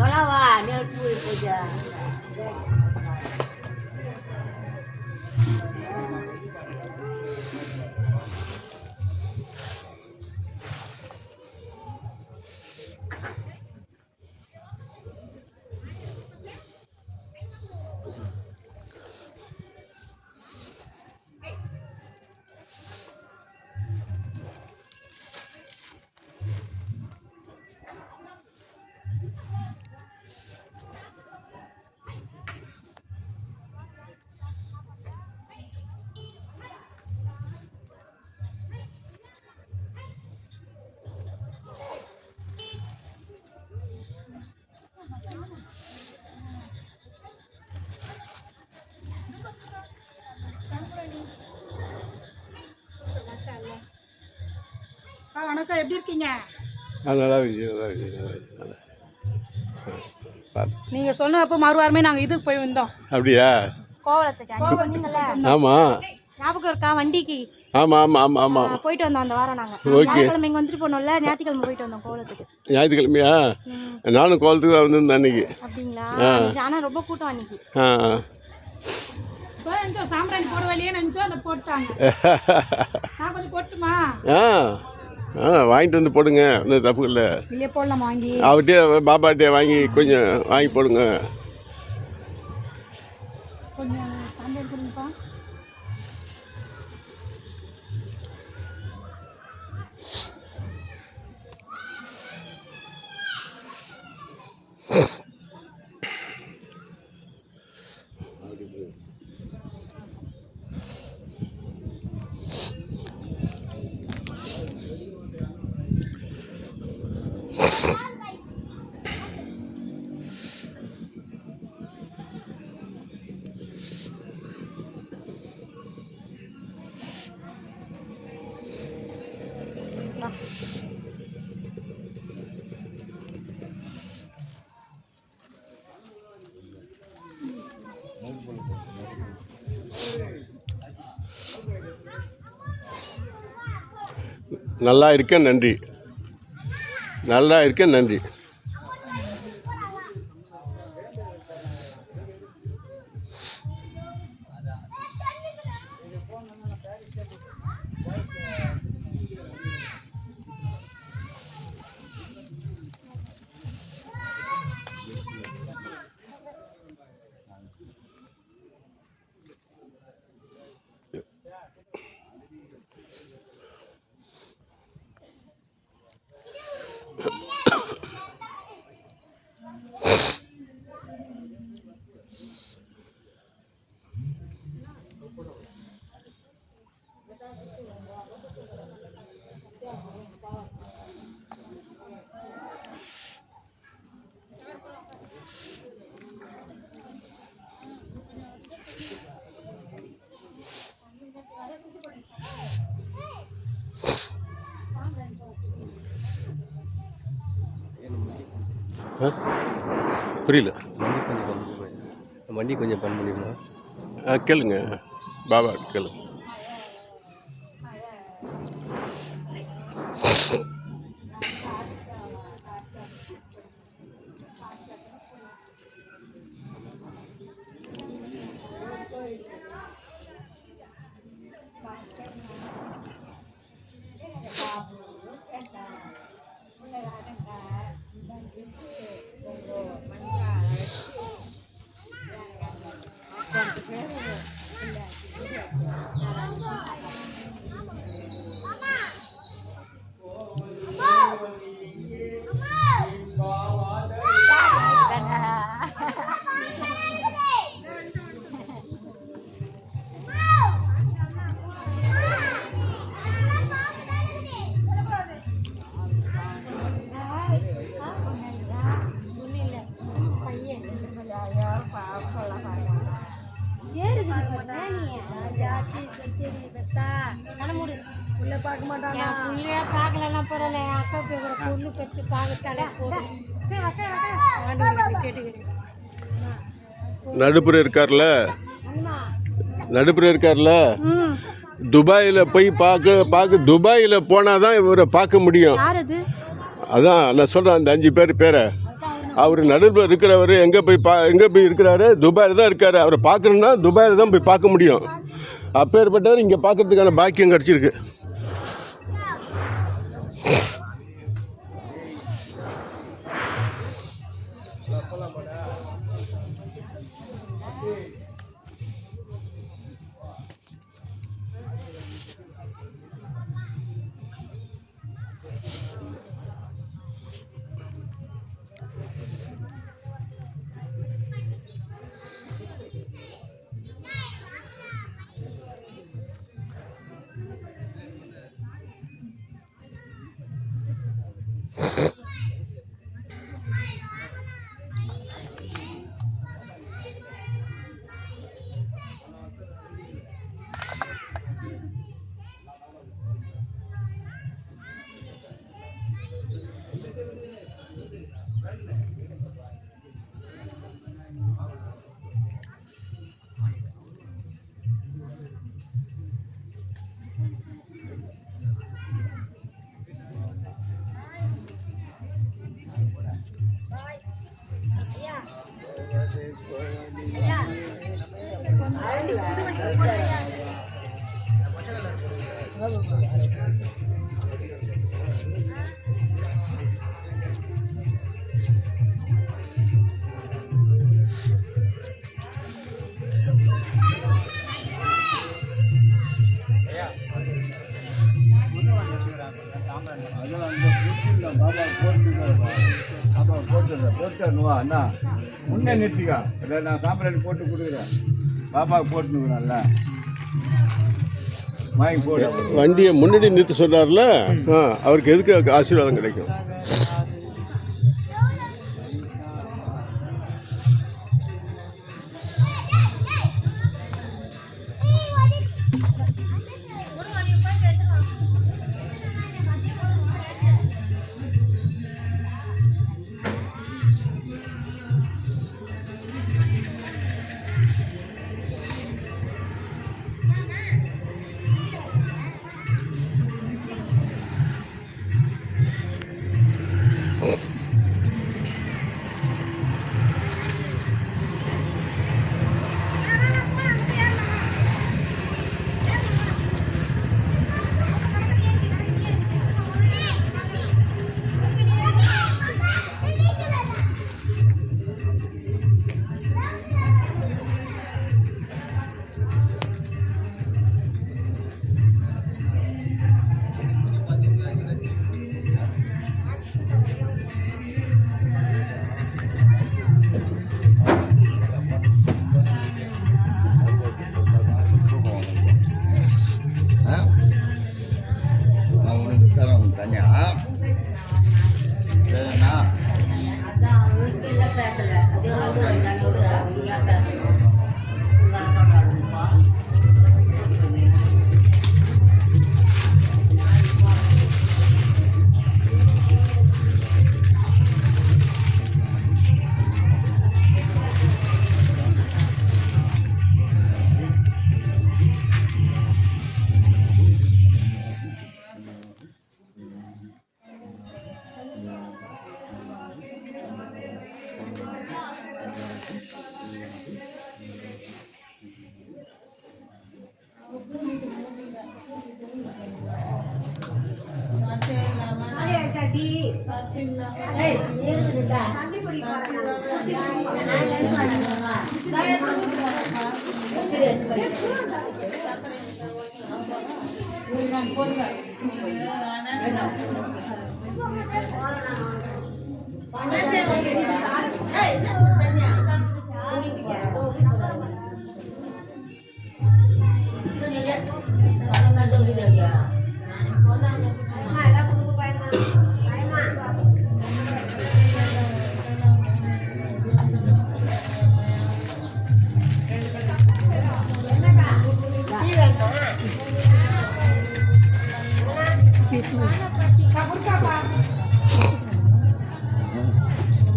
Tolawah dia pun kerja. வணக்கம், எப்படி இருக்கீங்க? நல்லா இருக்கு. நீங்க சொன்னப்போ மறுவாரமே நாங்க இதுக்கு போய் வந்தோம். அப்படியா? கோவளத்துக்கு. ஆமா, ஞாபகம் இருக்கா? வண்டிக்கு. ஆமா ஆமா ஆமா ஆமா போயிட்டு வந்தோம் அந்த வாரம். நாங்க ஓகே. ஞாயிற்றுக்கிழமை இங்க வந்துட்டு போனோம்ல, ஞாயிற்றுக்கிழமை போயிட்டு வந்தோம் கோவளத்துக்கு. ஞாயிற்றுக்கிழமையா? நானும் கோலத்துக்கு தான் வந்திருந்தேன் அன்னைக்கு. அப்படிங்களா? ஆனா ரொம்ப கூட்டம் அன்னைக்கு. சாம்பிராணி போட வழியே நினைச்சோம், அதை போட்டாங்க. நான் கொஞ்சம் போட்டுமா? வாங்கிட்டு வந்து போடுங்க, ஒன்றும் தப்பு இல்லை. இல்லையே போடலாம், வாங்கி அவர்கிட்டே பாபாட்டே வாங்கி கொஞ்சம் வாங்கி போடுங்க. கொஞ்சம் சாம்பிராணி கொடுங்கப்பா. நல்லா இருக்க நன்றி. நல்லா இருக்க நன்றி. புரியல. வண்டி கொஞ்சம் பண்ண முடியுமா? கேளுங்க, பாபா கேளுங்க. என் புள்ளைய பார்க்கலாம் பரவாயில்ல, என் அக்காவுக்கு ஒரு பொண்ணு பெற்று பார்க்கத்தாலே போதும். ஆண்டவர்கிட்ட கேட்டுக்கிறேன். நடுப்புற இருக்கார்ல துபாயில் போய் பார்க்க துபாயில் போனால் தான் இவரை பார்க்க முடியும். யார் அது? அதான் நான் சொல்கிறேன், அந்த 5 பேரை அவர் நடுவில் இருக்கிறவர் எங்கே போய் இருக்கிறாரு? துபாயில் தான் இருக்கார். அவரை பார்க்கணுன்னா துபாயில் தான் போய் பார்க்க முடியும். அப்பேற்பட்டவர் இங்கே பார்க்கறதுக்கான பாக்கியம் கிடச்சிருக்கு. அண்ணா முன்னே நிறுத்திக்கா, இல்லை நான் சாம்பிராணி போட்டு கொடுக்குறேன். பாப்பாவுக்கு போட்டுனுக்குறேன்ல, வாங்கி போடு. வண்டியை முன்னாடி நிறுத்த சொல்கிறார்ல, அவருக்கு எதுக்கு ஆசீர்வாதம் கிடைக்கும்?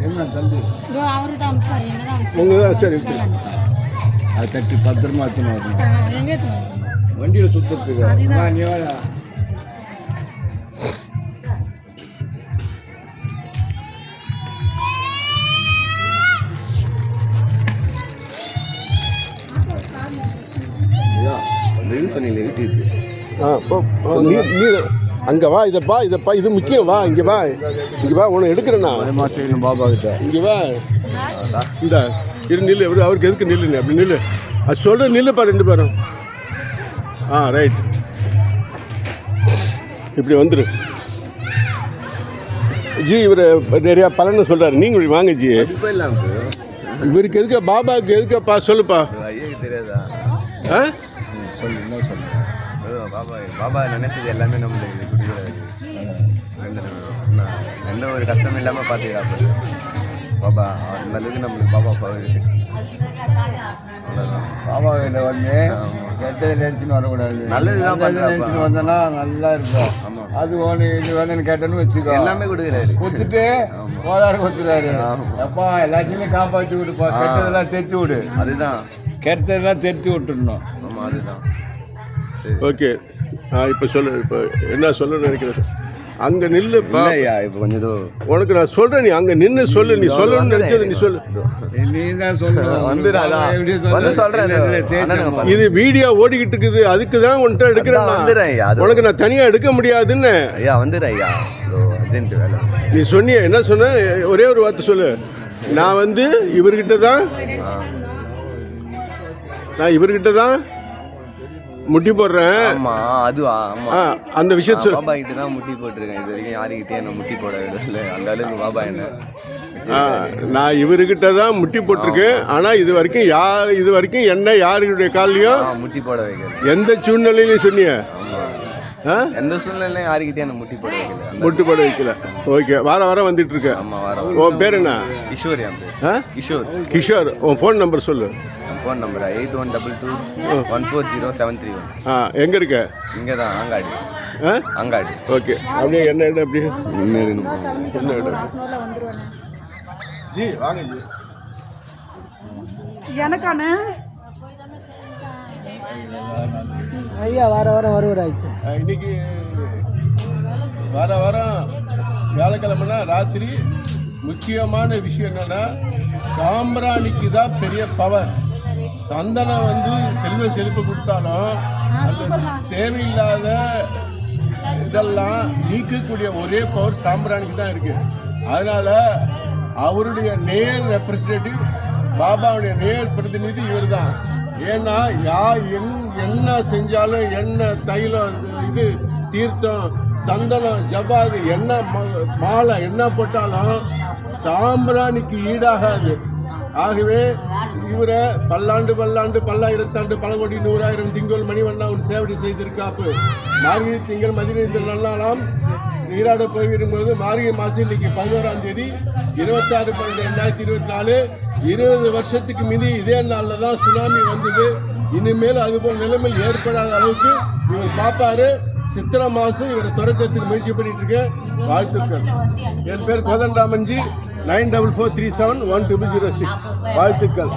என்ன தம்பி இதோ அவரு தான் அமிச்சாரு, என்ன தான் அமிச்சாரு. உங்க தான் சரி எடுத்து. அது தட்டி பத்திரமா வச்சுன்னு வரணும் எங்கே எடுத்துன்னு வரணும்? வண்டியில் சுற்றுறதுக்கு நீ வாடா. அந்த இது சொன்னீங்களே வீட்டு இது நீ அங்கே வா இதைப்பா இது முக்கியம் வா இங்கே வா உன்னை எடுக்கிறேண்ணா அதே செய்யணும் பாபா கிட்ட. இங்கே வா இந்த நில்லு அவருக்கு எதுக்கு நில்லுங்க அப்படி நில்லு அது சொல்கிற நில்லுப்பா 2 பேரும். ரைட் இப்படி வந்துரு ஜி. இவர் நிறையா பலன்னு சொல்கிறாரு, நீங்கள் இப்படி வாங்க ஜி. அது போயிடலாம் இவருக்கு எதுக்கா பாபாவுக்கு எதுக்காப்பா சொல்லுப்பா. ஐயாக்கு தெரியாதா? ஆ சொல்லு என்ன சொல்லு. பாபா நினைச்சது எல்லாமே நம்மளுக்கு கொடுக்குறாரு. எந்த ஒரு கஷ்டம் இல்லாமல் பார்த்துக்கிறாரு பாபா. அந்த அளவுக்கு நம்மளுக்கு பாபா பவர். அவ்வளோதான். பாபா கிட்ட வந்து கெட்டது நினச்சின்னு வரக்கூடாது. நல்லதுதான் நினச்சின்னு வந்தோன்னா நல்லா இருக்கும். ஆமாம். அது ஒன்று இது வேணும்னு கேட்டேன்னு வச்சுக்கோ. எல்லாமே கொடுக்குறாரு. கொடுத்துட்டு கோளாறு கொடுத்துறாரு. எப்பா எல்லாத்தையுமே காப்பாற்றி விடுப்பா, கெட்டதெல்லாம் தெரிச்சு விடு. அதுதான் கெட்டதெல்லாம் தெரிச்சு விட்டுடணும். ஆமாம் அதுதான். ஓகே இப்போ சொல்லு. இப்போ என்ன சொல்ல நினைக்கிறது? அங்கே நில்லுப்பா. ஐயா இப்போ கொஞ்சம் உனக்கு நான் சொல்கிறேன், நீ அங்கே நின்று சொல்லு. நீ சொல்லணும்னு நினச்சது நீ சொல்லு. நீ தான் சொல்லணும். வந்து சொல்கிறேன். இது வீடியோ ஓடிக்கிட்டு இருக்குது, அதுக்கு தான் உன்கிட்ட எடுக்கிறேன். வந்துடுறேன் ஐயா. உனக்கு நான் தனியாக எடுக்க முடியாதுன்னு. ஐயா வந்துடுறேன் ஐயா. அர்ஜென்ட் வேலை. நீ சொன்னிய என்ன சொன்ன? ஒரே ஒரு வார்த்தை சொல்லு. நான் இவர்கிட்ட தான் முட்டி போடுறேன். ஆமா அதுவா? ஆமா அந்த விஷயத்த சொல்லு. பாபா கிட்ட தான் முட்டி போட்டிருக்கேன். இது வரைக்கும் யாருக்கிட்டே என்ன முட்டி போட இல்லை. அந்த அளவுக்கு பாபா என்ன நான் இவர்கிட்ட தான் முட்டி போட்டிருக்கேன். ஆனால் இது வரைக்கும் என்ன யாருடைய காலையும் முட்டி போட வைக்கல. எந்த சூழ்நிலையிலையும் சொன்னிய? எந்த சூழ்நிலையும் யாருக்கிட்டே என்ன முட்டி போட வைக்கல. முட்டி போட வைக்கல. ஓகே, வாரம் வந்துட்டு இருக்க. ஆமா வாரம். உன் பேர் என்ன? கிஷோர். என் பேர் கிஷோர். கிஷோர். உன் ஃபோன் நம்பர் சொல்லு. Phone number 8122140731. எங்கே இருக்க? இங்கே தான் ஆங்காடி. ஆங்காடி. ஓகே. அப்படியே என்ன இடம்? அப்படியே என்ன இடம்? ஜி வாங்க ஜி. எனக்கான ஐயா வாரம் வருவார் ஆயிடுச்சு. இன்னைக்கு வாரம் வியாழக்கிழமைனா ராத்திரி முக்கியமான விஷயம் என்னன்னா, சாம்பிராணிக்கு தான் பெரிய பவர். சந்தனம் செல்வ செழிப்பு கொடுத்தாலும் தேவையில்லாத இதெல்லாம் நீக்கக்கூடிய ஒரே பவர் சாம்பிராணிக்கு தான் இருக்கு. அதனால அவருடைய நேர் ரெப்ரஸன்டேட்டிவ், பாபாவுடைய நேர் பிரதிநிதி இவர் தான். ஏன்னா என்ன செஞ்சாலும் எண்ணெய், தைலம், இது தீர்த்தம், சந்தனம், ஜபாது, என்ன மாலை என்ன போட்டாலும் சாம்பிராணிக்கு ஈடாகாது. ஆகவே இவரை பல்லாயிரத்தாண்டு பல கோடி 100,000 திங்கள் மணிவண்ணா உன் சேவடி செய்திருக்காப்பு. மார்கழி திங்கள் மதிநீர் நல்லாலாம் நீராட போயிருக்கும்போது மார்கழி மாதம் இன்னைக்கு 11ஆம் தேதி 26/12/2024 20 வருஷத்துக்கு மீதி இதே நாளில் தான் சுனாமி வந்தது. இனிமேல் அதுபோல் நிலைமையில் ஏற்படாத அளவுக்கு இவர் பார்ப்பாரு. சித்திரை மாதம் இவரை துறக்கிறதுக்கு முயற்சி பண்ணிட்டு இருக்கேன். வாழ்த்துக்கள். என் பேர் கோதண்டராமன்ஜி. 9443712006. வாழ்த்துக்கள்.